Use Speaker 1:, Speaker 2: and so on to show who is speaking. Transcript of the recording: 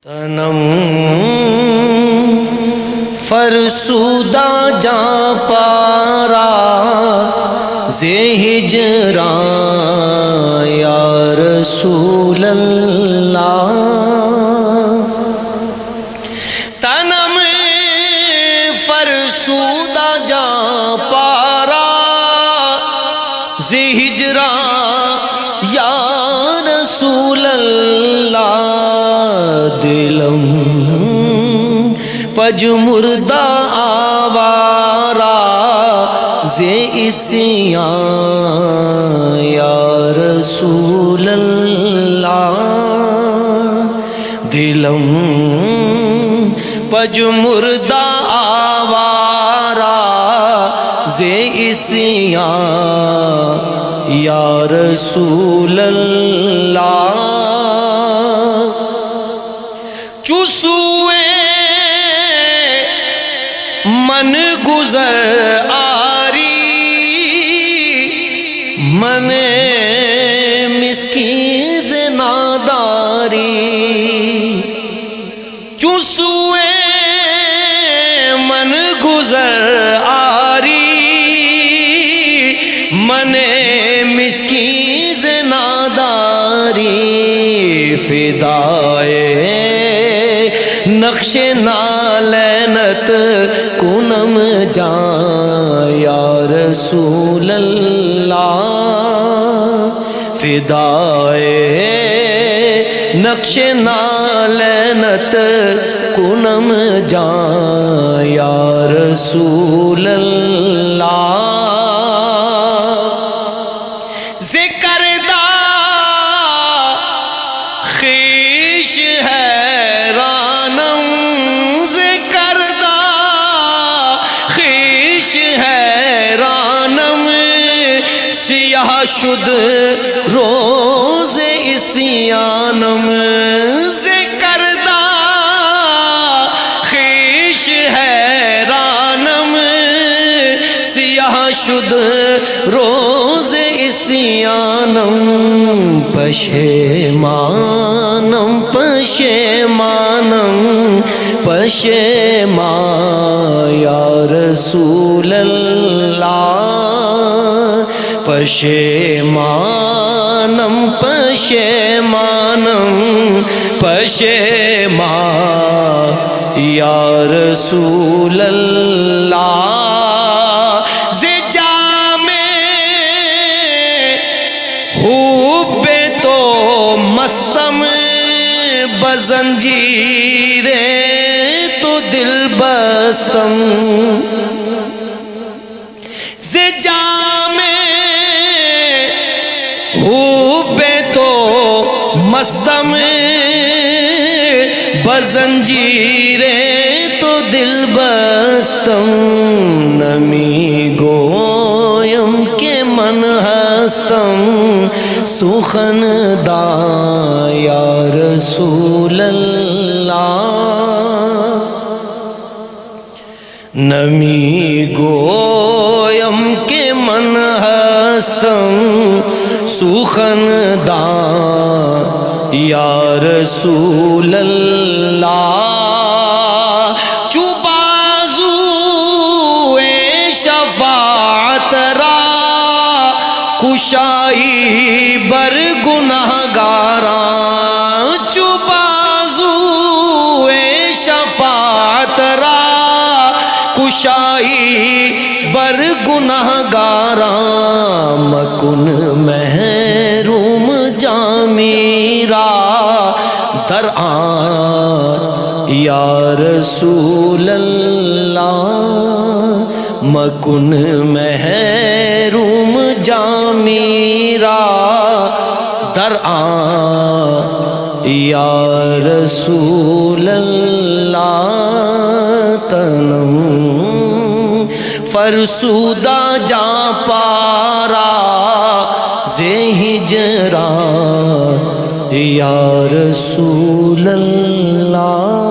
Speaker 1: تنم فرسودہ جا پارا زِ ہجران یا رسول اللہ. تنم فرسودہ جا پارا زِ ہجران یا رسول اللہ. دلم پج مردہ آوارا زِ عصیان یا رسول اللہ. دلم پج مردہ آوارا زِ عصیان یا رسول اللہ. چوسوے من گزر آری من مسکین سے ناداری. چوسوے من گزر آری من مسکین سے ناداری. فدائے نقش نالینت کنم جان یا رسول اللہ. فدائے نقش نالینت کنم جان یا رسول اللہ. ذکر دا خیش حیرانم ذکر دا خیش حیرانم. سیاہ شد روز عصیانم ذکر دا خیش حیرانم. سیاہ شد روز عصیانم. پشیمانم پشیمانم پشیمان یا رسول اللہ. پشیمانم پشیمانم پشیمان یا رسول اللہ. مستم بزنجیریں تو دل بستم. ز جام حب تو مستم بزنجیریں تو دل بستم. نمی گویم کہ من ہستم سخن دان یا رسول اللہ. نمی گویم کہ من ہستم سخن دان یا رسول اللہ. چو بازوئے شفاعت را کشائی بر گناہگاراں. چو بازوئے شفاعت را کشائی بر گناہگاراں. مکن محروم جامیرا درآن یا رسول اللہ. مکن محروم جامیرا درآن یا رسول اللہ. تنم فرسودہ جا پارا زِ ہجران یا رسول اللہ.